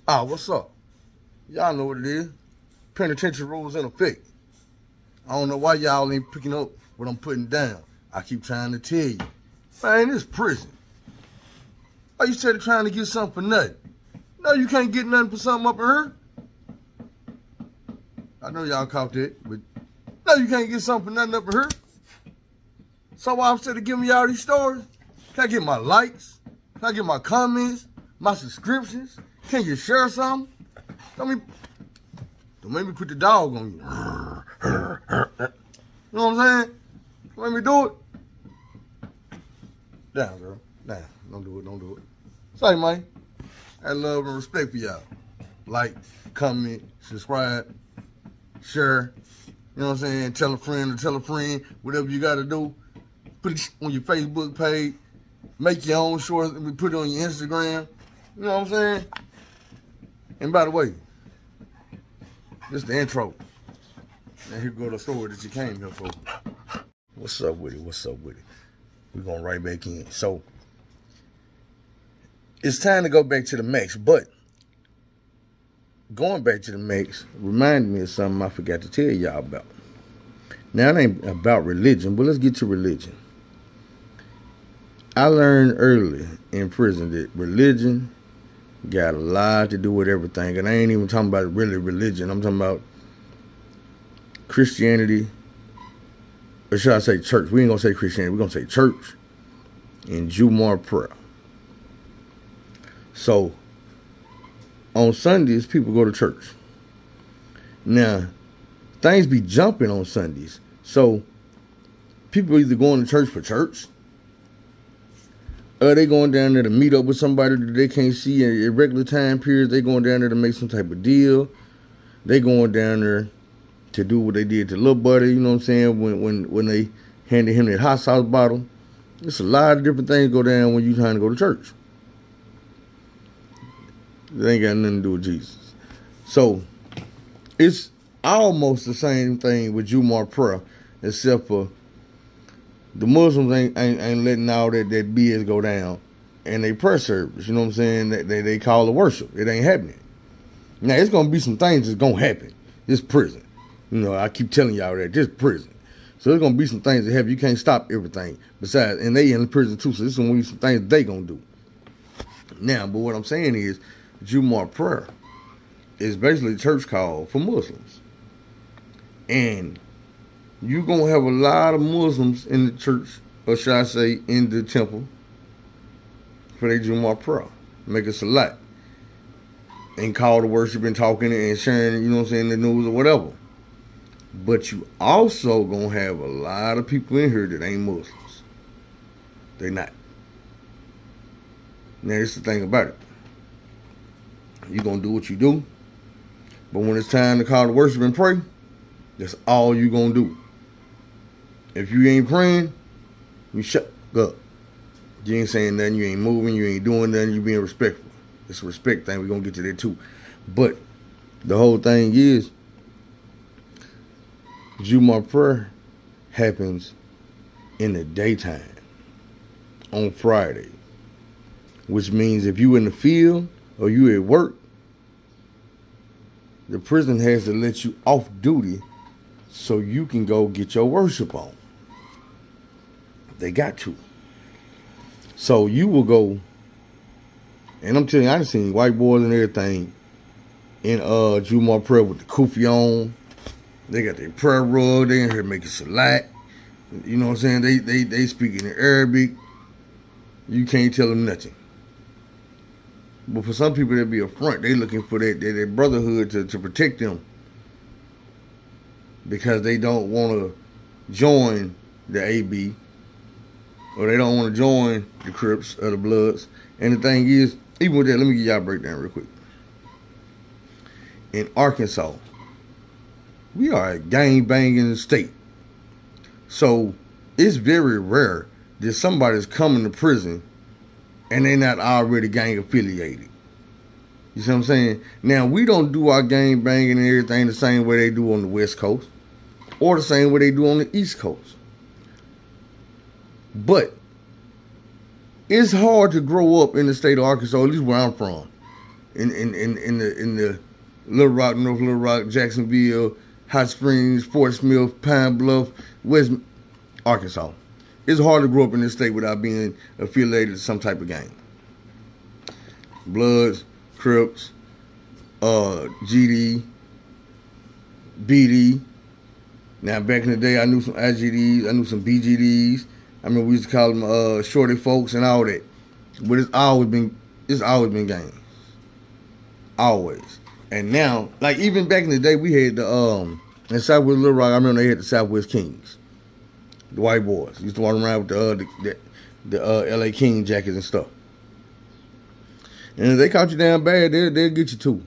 Ah, what's up? Y'all know what it is. Penitentiary rules in effect. I don't know why y'all ain't picking up what I'm putting down. I keep trying to tell you. Man, this prison. Why you said trying to get something for nothing? No, you can't get nothing for something up in here. I know y'all caught that, but no, you can't get something for nothing up in here. So why instead of giving y'all these stories, can I get my likes? Can I get my comments? My subscriptions? Can you share something? Don't make me put the dog on you. You know what I'm saying? Don't make me do it. Down, girl. Down. Don't do it. Say, man. I love and respect for y'all. Like, comment, subscribe, share. You know what I'm saying? Tell a friend or tell a friend. Whatever you got to do. Put it on your Facebook page. Make your own shorts and put it on your Instagram. You know what I'm saying? And by the way, this is the intro. And here go the story that you came here for. What's up with it? We're going right back in. So, it's time to go back to the Max. But, going back to the Max reminded me of something I forgot to tell y'all about. Now, it ain't about religion, but let's get to religion. I learned early in prison that religion got a lot to do with everything. And I ain't even talking about really religion. I'm talking about Christianity. Or should I say church? We ain't going to say Christianity. We're going to say church and Jumar prayer. So, on Sundays, people go to church. Now, things be jumping on Sundays. So, people either going to church for church, or they going down there to meet up with somebody that they can't see in irregular time periods. They going down there to make some type of deal. They going down there to do what they did to Lil Buddy, you know what I'm saying, when they handed him that hot sauce bottle. There's a lot of different things go down when you trying to go to church. It ain't got nothing to do with Jesus. So, it's almost the same thing with Jumar prayer, except for the Muslims ain't letting all that BS go down in their prayer service. You know what I'm saying? They call it worship. It ain't happening. Now, it's going to be some things that's going to happen. This prison. You know, I keep telling y'all that. This prison. So, there's going to be some things that happen. You can't stop everything. Besides, and they in prison too, so this is going to be some things they going to do. Now, but what I'm saying is, Jumar prayer is basically a church call for Muslims. And you're going to have a lot of Muslims in the church, or should I say in the temple, for their Jumar prayer. Make a salat. And call to worship and talking and sharing, you know what I'm saying, the news or whatever. But you also going to have a lot of people in here that ain't Muslims. They not. Now, this is the thing about it. You're going to do what you do. But when it's time to call to worship and pray, that's all you're going to do. If you ain't praying, you shut up. You ain't saying nothing. You ain't moving. You ain't doing nothing. You being respectful. It's a respect thing. We're going to get to that too. But the whole thing is, Jumar prayer happens in the daytime on Friday. Which means if you in the field or you at work, the prison has to let you off duty so you can go get your worship on. They got to. So you will go, and I'm telling you, I've seen white boys and everything in Jumar prayer with the kufi on. They got their prayer rug. They in here making salat. You know what I'm saying? They speaking in Arabic. You can't tell them nothing. But for some people, that be a front. They looking for that brotherhood to protect them. Because they don't want to join the AB. Or they don't want to join the Crips or the Bloods. And the thing is, even with that, let me give y'all a breakdown real quick. In Arkansas, we are a gang-banging state. So, it's very rare that somebody's coming to prison and they're not already gang affiliated. You see what I'm saying? Now, we don't do our gang banging and everything the same way they do on the West Coast or the same way they do on the East Coast. But it's hard to grow up in the state of Arkansas, at least where I'm from, in the Little Rock, North Little Rock, Jacksonville, Hot Springs, Fort Smith, Pine Bluff, West Arkansas. It's hard to grow up in this state without being affiliated to some type of gang. Bloods, Crips, GD, BD. Now back in the day, I knew some IGDs, I knew some BGDs. I mean, we used to call them shorty folks and all that. But it's always been gangs. Always. And now, like even back in the day, we had the in Southwest Little Rock. I remember they had the Southwest Kings, the white boys used to walk around with the LA King jackets and stuff. And if they caught you down bad, they'll get you too.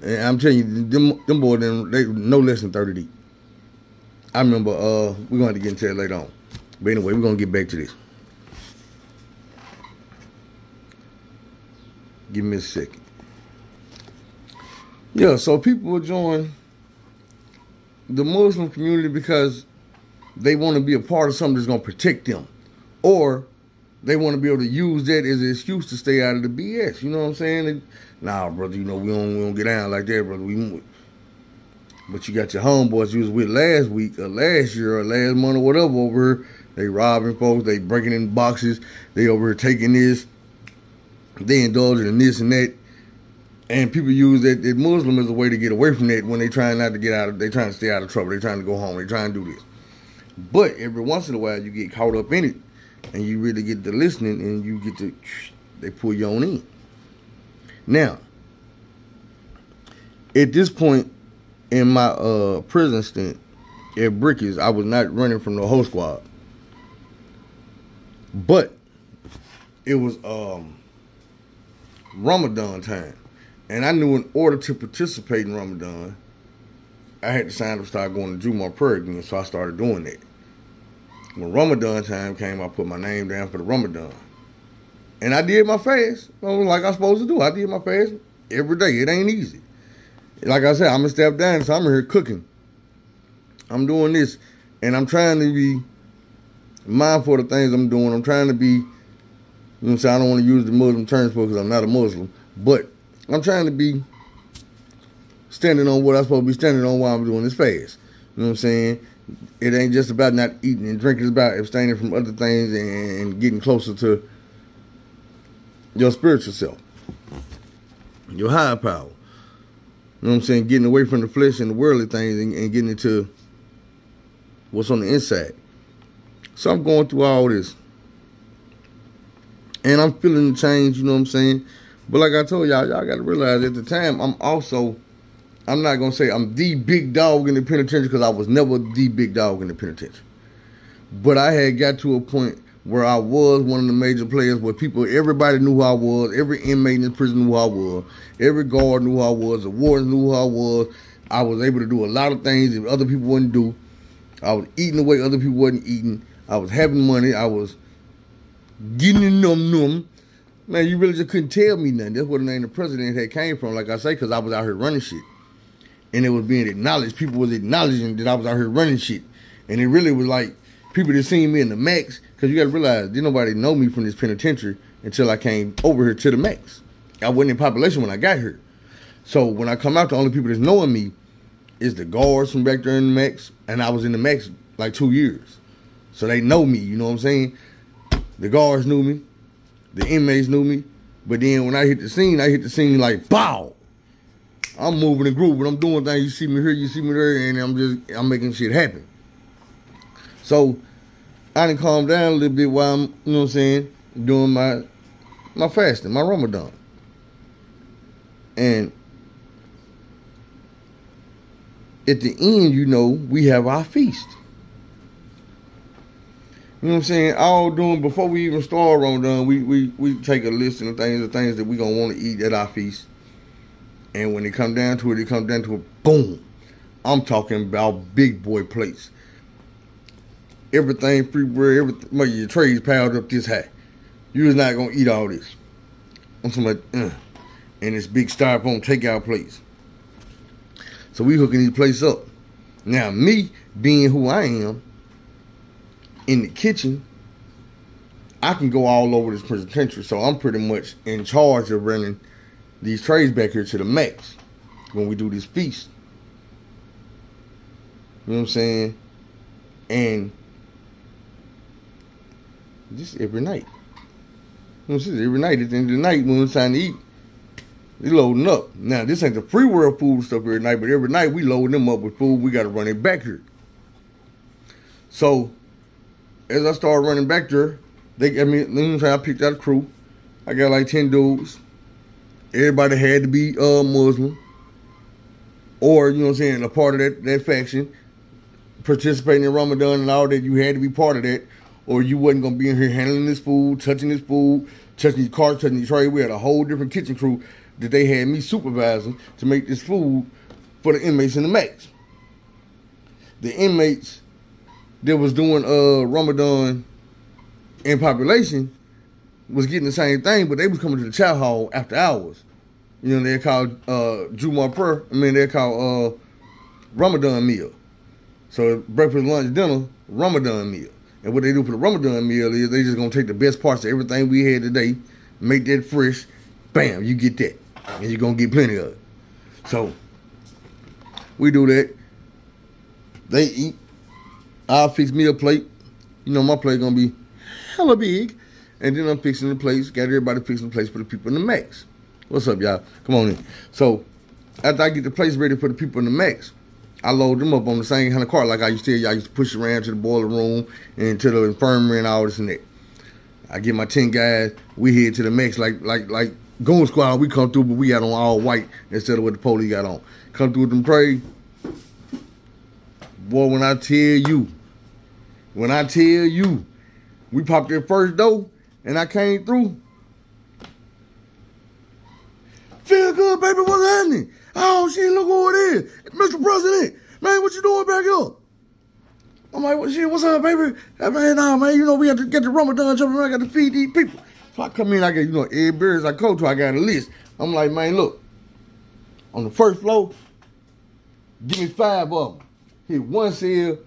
And I'm telling you, them boys, they no less than 30 deep. I remember. We're going to get into that later on. But anyway, we're going to get back to this. Give me a second. Yeah, so people will join the Muslim community because they want to be a part of something that's going to protect them. Or they want to be able to use that as an excuse to stay out of the BS. You know what I'm saying? Nah, brother, you know, we don't get down like that, brother. But you got your homeboys you was with last week or last year or last month or whatever over here. They robbing folks. They breaking in boxes. They over here taking this. They indulging in this and that. And people use that Muslim as a way to get away from that when they trying not to get out of, they trying to stay out of trouble. They trying to go home. They trying to do this. But every once in a while you get caught up in it and you really get to listening and you get to, they pull you on in. Now, at this point in my prison stint at Brickies, I was not running from the whole squad. But it was Ramadan time. And I knew in order to participate in Ramadan, I had to sign up to start going to Jumu'ah prayer again, so I started doing that. When Ramadan time came, I put my name down for the Ramadan. And I did my fast, like I was supposed to do. I did my fast every day. It ain't easy. Like I said, I'm a step down, so I'm here cooking. I'm doing this, and I'm trying to be mindful of the things I'm doing. I'm trying to be, you know what I'm saying, I don't want to use the Muslim terms because I'm not a Muslim, but I'm trying to be standing on what I'm supposed to be standing on while I'm doing this fast. You know what I'm saying? It ain't just about not eating and drinking. It's about abstaining from other things and getting closer to your spiritual self, your higher power. You know what I'm saying? Getting away from the flesh and the worldly things and getting into what's on the inside. So I'm going through all this. And I'm feeling the change, you know what I'm saying? But like I told y'all got to realize at the time, I'm not going to say I'm the big dog in the penitentiary because I was never the big dog in the penitentiary. But I had got to a point where I was one of the major players where everybody knew who I was. Every inmate in the prison knew who I was. Every guard knew who I was. The warden knew who I was. I was able to do a lot of things that other people wouldn't do. I was eating the way other people wasn't eating. I was having money. I was getting num. Man, you really just couldn't tell me nothing. That's where the name of the president had came from, like I say, because I was out here running shit. And it was being acknowledged. People was acknowledging that I was out here running shit. And it really was like people that seen me in the max, because you got to realize, didn't nobody know me from this penitentiary until I came over here to the max. I wasn't in population when I got here. So when I come out, the only people that's knowing me is the guards from back there in the max. And I was in the max like 2 years. So they know me, you know what I'm saying? The guards knew me. The inmates knew me. But then when I hit the scene like, bow. I'm moving and grooving. I'm doing things. You see me here, you see me there, and I'm making shit happen. So I done calmed down a little bit while I'm, you know what I'm saying, doing my fasting, my Ramadan. And at the end, you know, we have our feast. You know what I'm saying? All doing before we even start Ramadan, we take a list of the things that we gonna want to eat at our feast. And when it come down to it, boom. I'm talking about big boy plates. Everything free bread, everything, your trays piled up this high. You was not gonna eat all this. I'm talking about, and it's big styrofoam takeout plates. So we hooking these plates up. Now me being who I am, in the kitchen, I can go all over this penitentiary, so I'm pretty much in charge of running these trays back here to the max when we do this feast. You know what I'm saying? And this every night. You know what I'm saying? Every night at the end of the night when it's time to eat, we loading up. Now, this ain't the free world food stuff every night, but every night we loading them up with food. We got to run it back here. So, as I started running back there, I picked out a crew. I got like 10 dudes. Everybody had to be Muslim. Or, you know what I'm saying, a part of that faction. Participating in Ramadan and all that, you had to be part of that. Or you wasn't going to be in here handling this food, touching this food, touching these carts, touching these trays. We had a whole different kitchen crew that they had me supervising to make this food for the inmates in the max. The inmates that was doing Ramadan in population was getting the same thing, but they was coming to the chow hall after hours. You know, they're called Jumar Prayer. They're called Ramadan meal. So breakfast, lunch, dinner, Ramadan meal. And what they do for the Ramadan meal is they just gonna take the best parts of everything we had today, make that fresh, bam, you get that. And you're gonna get plenty of it. So we do that. They eat. I'll fix me a plate. You know, my plate gonna be hella big. And then I'm fixing the plates, got everybody fixing the plates for the people in the max. What's up, y'all? Come on in. So after I get the plates ready for the people in the max, I load them up on the same kind of cart like I used to tell you. I used to push around to the boiler room and to the infirmary and all this and that. I get my 10 guys. We head to the max like Goon Squad. We come through, but we got on all white instead of what the police got on. Come through with them trays. Boy, when I tell you, we popped that first door and I came through. Feel good, baby, what's happening? Oh, shit, look who it is. Mr. President. Man, what you doing back here? I'm like, well, shit, what's up, baby? Man, nah, man, you know, we have to get the Ramadan jumping around, I got to feed these people. So I come in, I get, you know, every beers I go to, I got a list. I'm like, man, look, on the first floor, give me 5 of them. Hit 1 cell,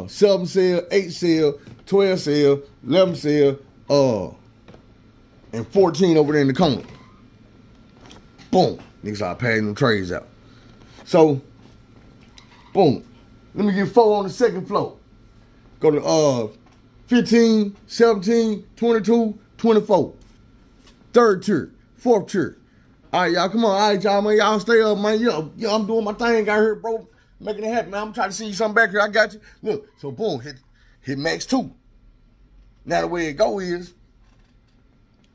7 cell, 8 cell, 12 cell, 11 cell, and 14 over there in the corner. Boom. Niggas start passing them trays out. So, boom. Let me get 4 on the second floor. Go to 15, 17, 22, 24. Third tier, 4th tier. All right, y'all, come on. All right, y'all, man. Y'all stay up, man. Yo, I'm doing my thing out here, bro. Making it happen, man. I'm trying to see you something back here. I got you. Look, so boom, hit max 2. Now the way it go is,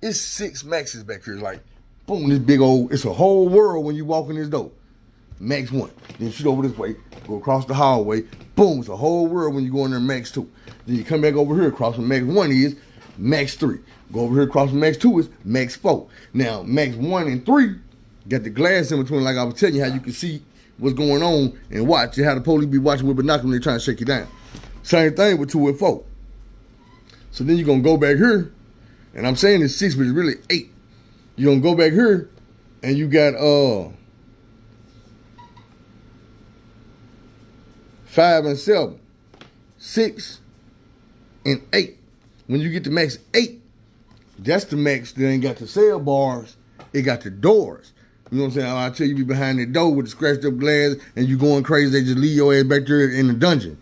it's 6 maxes back here. Like, boom, this big old, it's a whole world when you walk in this door. Max 1. Then shoot over this way, go across the hallway. Boom, it's a whole world when you go in there max 2. Then you come back over here across from max 1 is max 3. Go over here across from max 2 is max 4. Now, max 1 and 3, got the glass in between like I was telling you how you can see what's going on and watch. You how the police be watching with binoculars when they trying to shake you down. Same thing with 2 and 4. So then you're going to go back here, and I'm saying it's 6, but it's really 8. You're going to go back here, and you got 5 and 7, 6 and 8. When you get to max 8, that's the max that ain't got the cell bars, it got the doors. You know what I'm saying? I tell you, be behind the door with the scratched up glass and you going crazy, they just leave your ass back there in the dungeon.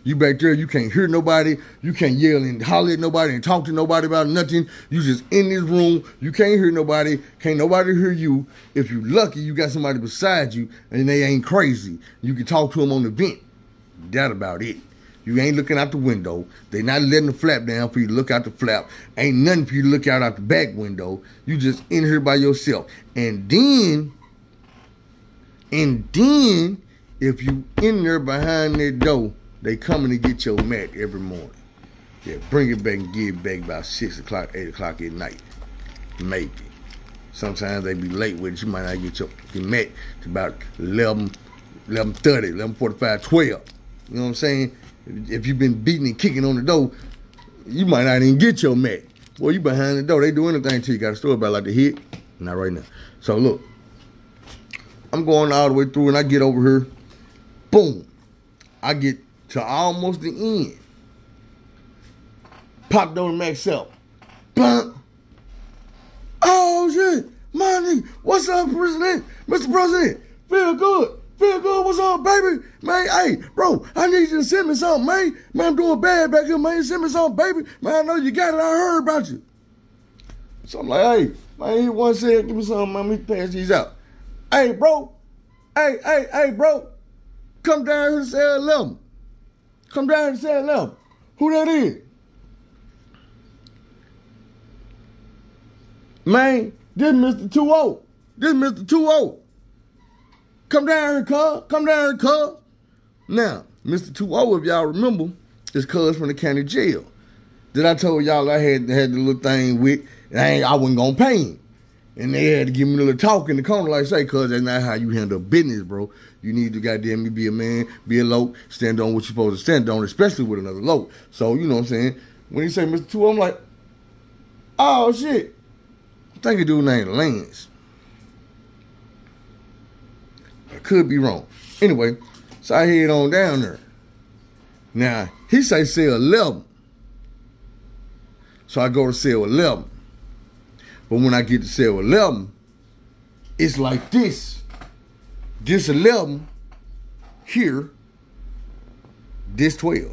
You back there, you can't hear nobody, you can't yell and holler at nobody and talk to nobody about nothing. You just in this room, you can't hear nobody, can't nobody hear you. If you lucky, you got somebody beside you and they ain't crazy. You can talk to them on the vent. That about it. You ain't looking out the window. They not letting the flap down for you to look out the flap. Ain't nothing for you to look out the back window. You just in here by yourself. And then, if you in there behind that door, they coming to get your mat every morning. Yeah, bring it back and give it back about 6 o'clock, 8 o'clock at night. Maybe. Sometimes they be late with it. You might not get your mat to about 11, 11:30, 11:45, 12. You know what I'm saying? If you've been beating and kicking on the door, you might not even get your mat. Well, you behind the door. They do anything till you got a story about like the hit. Not right now. So look, I'm going all the way through and I get over here. Boom. I get to almost the end. Pop door to max up. Bump. Oh shit. My nigga, what's up, President? Mr. President, feel good. Feel good, what's up, baby? Man, hey, bro, I need you to send me something, man. Man, I'm doing bad back here, man. Send me something, baby. Man, I know you got it. I heard about you. So I'm like, hey, man, he one said, give me something, man. Let me pass these out. Hey, bro. Hey, bro. Come down here to cell 11. Come down here to cell 11. Who that is? Man, this Mr. 2-0. This Mr. 2-0. Come down here, cuz. Come down here, cuz. Now, Mr. 2-0, if y'all remember, is cuz from the county jail. That I told y'all I had the little thing with, and I wasn't gonna pay him. And they had to give me a little talk in the corner, like say, cuz that's not how you handle business, bro. You need to goddamn me be a man, be a loc, stand on what you're supposed to stand on, especially with another loc. So, you know what I'm saying? When he say Mr. 2-0, I'm like, oh shit. I think a dude named Lance. I could be wrong. Anyway, so I head on down there. Now, he say cell 11. So I go to cell 11. But when I get to cell 11, it's like this. This 11 here, this 12.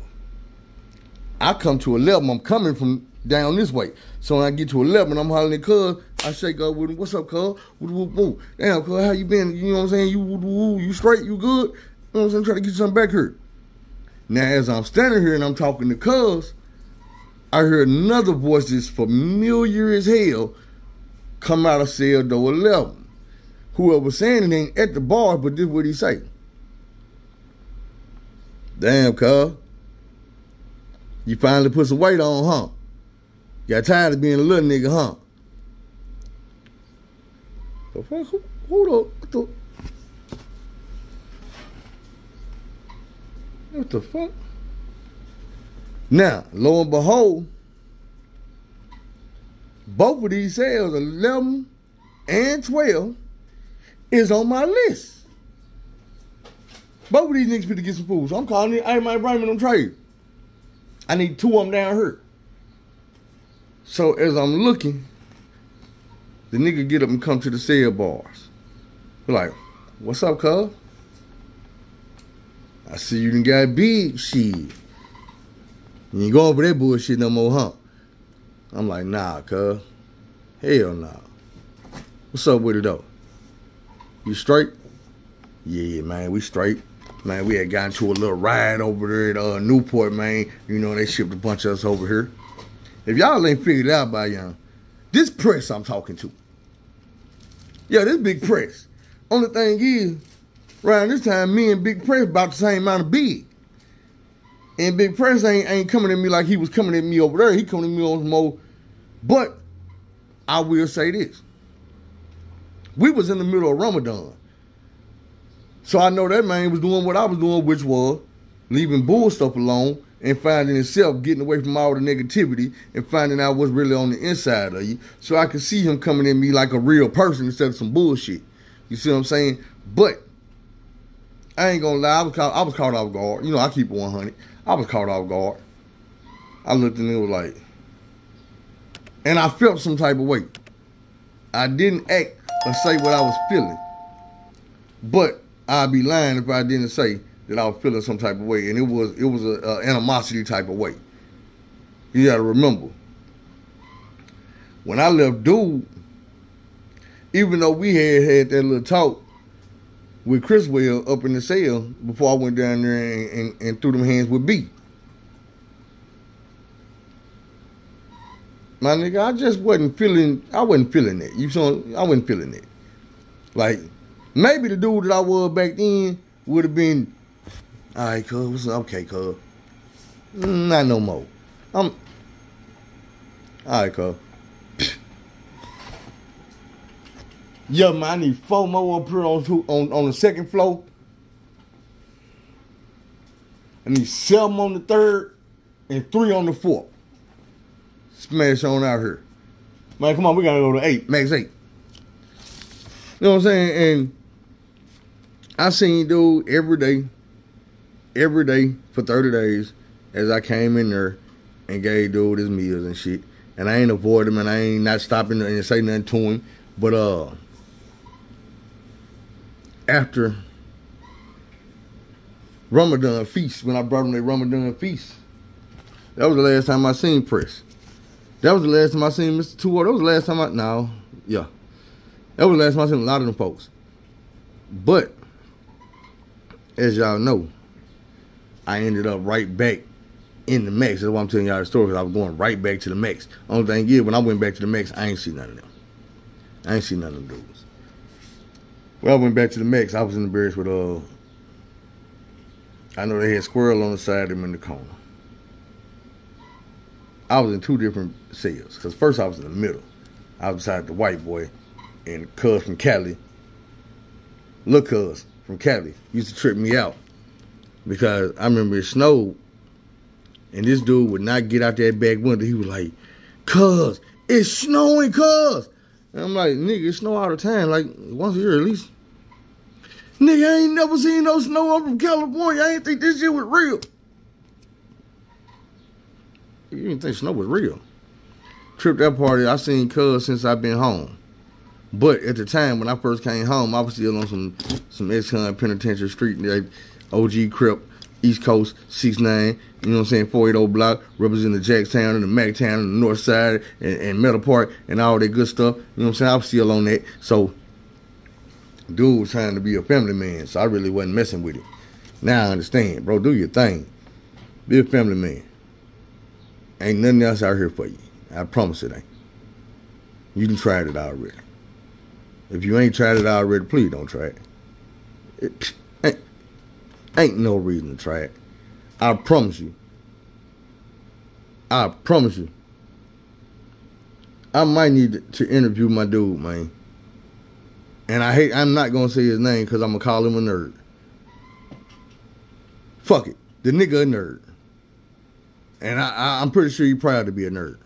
I come to 11, I'm coming from down this way. So when I get to 11, I'm hollering at cuz. I shake up with him, what's up, cuz? Damn, cuz, how you been? You know what I'm saying? You straight? You good? You know what I'm saying? I'm trying to get you something back here. Now, as I'm standing here and I'm talking to cuz, I hear another voice that's familiar as hell come out of cell door 11. Whoever was saying it ain't at the bar, but this is what he say. Damn, cuz. You finally put some weight on, huh? Got tired of being a little nigga, huh? The fuck? What the fuck? Now, lo and behold, both of these cells, 11 and 12, is on my list. Both of these niggas to get some food. So I'm calling it, hey man, bring me them trays. I need 2 of them down here. So as I'm looking, the nigga get up and come to the cell bars. We're like, what's up, cuz? I see you done got big shit. You ain't going for that bullshit no more, huh? I'm like, nah, cuz. Hell nah. What's up with it, though? You straight? Yeah, man, we straight. Man, we had gotten to a little ride over there at Newport, man. You know, they shipped a bunch of us over here. If y'all ain't figured it out by now, this press I'm talking to. Yeah, this big press. Only thing is, around this time, me and Big Press about the same amount of big. And Big Press ain't coming at me like he was coming at me over there. He coming at me on some more. But I will say this. We was in the middle of Ramadan. So I know that man was doing what I was doing, which was leaving bull stuff alone and finding himself, getting away from all the negativity and finding out what's really on the inside of you. So I could see him coming at me like a real person instead of some bullshit. You see what I'm saying? But I ain't gonna lie, I was caught off guard. You know, I keep it 100. I was caught off guard. I looked and it was like, and I felt some type of way. I didn't act or say what I was feeling. But I'd be lying if I didn't say that I was feeling some type of way. And it was a animosity type of way. You gotta remember, when I left dude, even though we had that little talk with Chriswell up in the cell before I went down there and threw them hands with B. My nigga, I wasn't feeling it. You saw, I wasn't feeling it. Like, maybe the dude that I was back then would have been, all right, cuz, what's up? Okay, cuz. Not no more. All right, cuz. Yeah, man, I need 4 more up here on the second floor. I need 7 on the third and 3 on the fourth. Smash on out here. Man, come on, we gotta go to 8, max 8. You know what I'm saying? And I seen dude every day for 30 days as I came in there and gave dude his meals and shit. And I ain't avoid him and I ain't not stopping and say nothing to him. But after Ramadan feast, when I brought them their Ramadan feast, that was the last time I seen Press. That was the last time I seen Mr. Tour. That was the last time that was the last time I seen a lot of them folks. But as y'all know, I ended up right back in the Mex. That's why I'm telling y'all the story, because I was going right back to the Mex. Only thing is, when I went back to the Mex, I ain't see none of them. I ain't see none of them dudes. When I went back to the Mex, I was in the barracks with I know they had Squirrel on the side of them in the corner. I was in two different cells, because first I was in the middle. I was beside the white boy, and cuz from Cali, little cuz from Cali, used to trip me out, because I remember it snowed, and this dude would not get out that back window. He was like, cuz, it's snowing, cuz. And I'm like, nigga, it snow all the time, like once a year at least. Nigga, I ain't never seen no snow. I'm from California. I ain't think this shit was real. You didn't think snow was real. Trip that party, I seen cuz since I've been home. But at the time when I first came home, I was still on some ex-con penitentiary street, like OG Crip, East Coast, 6'9", you know what I'm saying, 480 block, representing the Jackstown and the Mactown and the North Side and Meadow Park and all that good stuff. You know what I'm saying? I was still on that. So dude was trying to be a family man, so I really wasn't messing with it. Now I understand, bro. Do your thing. Be a family man. Ain't nothing else out here for you. I promise it ain't. You done tried it already. If you ain't tried it already, please don't try it. Ain't no reason to try it. I promise you. I promise you. I might need to interview my dude, man. And I'm not going to say his name because I'm going to call him a nerd. Fuck it. The nigga a nerd. And I'm pretty sure he's proud to be a nerd.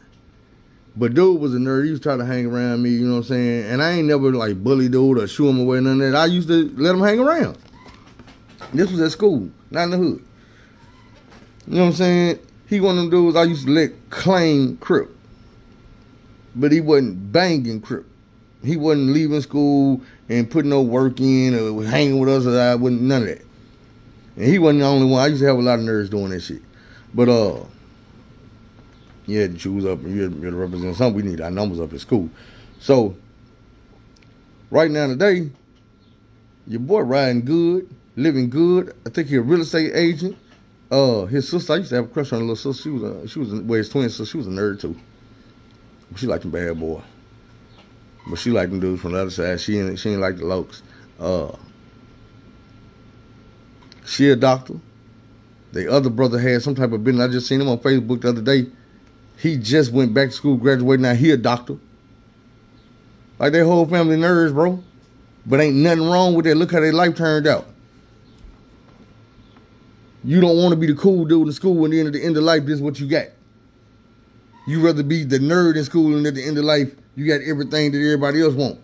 But dude was a nerd. He was trying to hang around me, you know what I'm saying? And I ain't never like bully dude or shoo him away, none of that. I used to let him hang around. This was at school, not in the hood. You know what I'm saying? He one of them dudes I used to let claim Crip. But he wasn't banging Crip. He wasn't leaving school and putting no work in or hanging with us, or I wasn't none of that. And he wasn't the only one. I used to have a lot of nerds doing that shit. But you had to choose up and you had to represent something. We need our numbers up at school. So right now today, your boy riding good, living good. I think he's a real estate agent. His sister, I used to have a crush on her little sister. She was his twin sister. She was a nerd too. She liked them bad boy. But she liked them dudes from the other side. She ain't like the lokes. She a doctor. The other brother had some type of business. I just seen him on Facebook the other day. He just went back to school, graduated. Now he a doctor. Like their whole family nerds, bro. But ain't nothing wrong with that. Look how their life turned out. You don't want to be the cool dude in school, and then at the end of life, this is what you got. You rather be the nerd in school, and at the end of life, you got everything that everybody else want.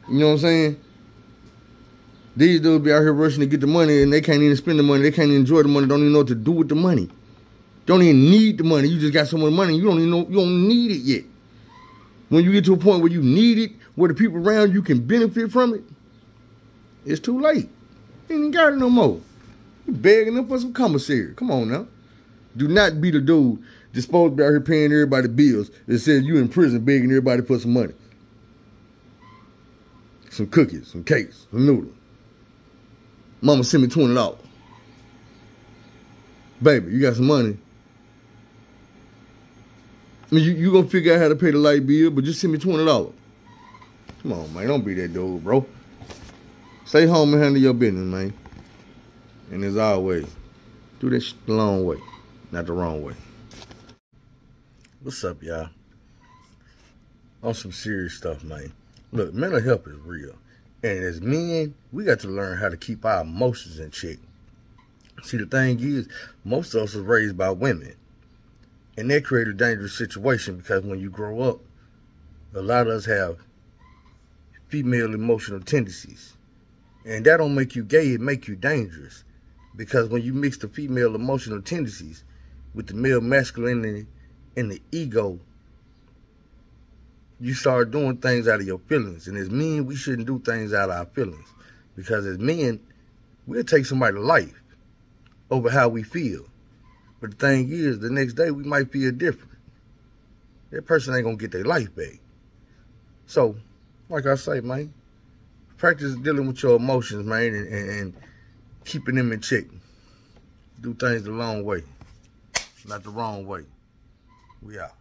You know what I'm saying? These dudes be out here rushing to get the money, and they can't even spend the money. They can't even enjoy the money. Don't even know what to do with the money. Don't even need the money. You just got so much money. You don't even know. You don't need it yet. When you get to a point where you need it, where the people around you can benefit from it, it's too late. You ain't got it no more. You begging them for some commissary. Come on now. Do not be the dude that's supposed to be out here paying everybody bills that says you in prison begging everybody for some money. Some cookies, some cakes, some noodles. Mama send me $20. Baby, you got some money. I mean, you gonna figure out how to pay the light bill, but just send me $20. Come on, man. Don't be that dude, bro. Stay home and handle your business, man. And as always, do that shit the long way, not the wrong way. What's up, y'all? On some serious stuff, man. Look, mental health is real. And as men, we got to learn how to keep our emotions in check. See, the thing is, most of us was raised by women. And that created a dangerous situation because when you grow up, a lot of us have female emotional tendencies. And that don't make you gay, it make you dangerous. Because when you mix the female emotional tendencies with the male masculinity and the ego, you start doing things out of your feelings. And as men, we shouldn't do things out of our feelings. Because as men, we'll take somebody's life over how we feel. But the thing is, the next day, we might feel different. That person ain't going to get their life back. So, like I say, man, practice dealing with your emotions, man, and keeping them in check. Do things the long way, not the wrong way. We out.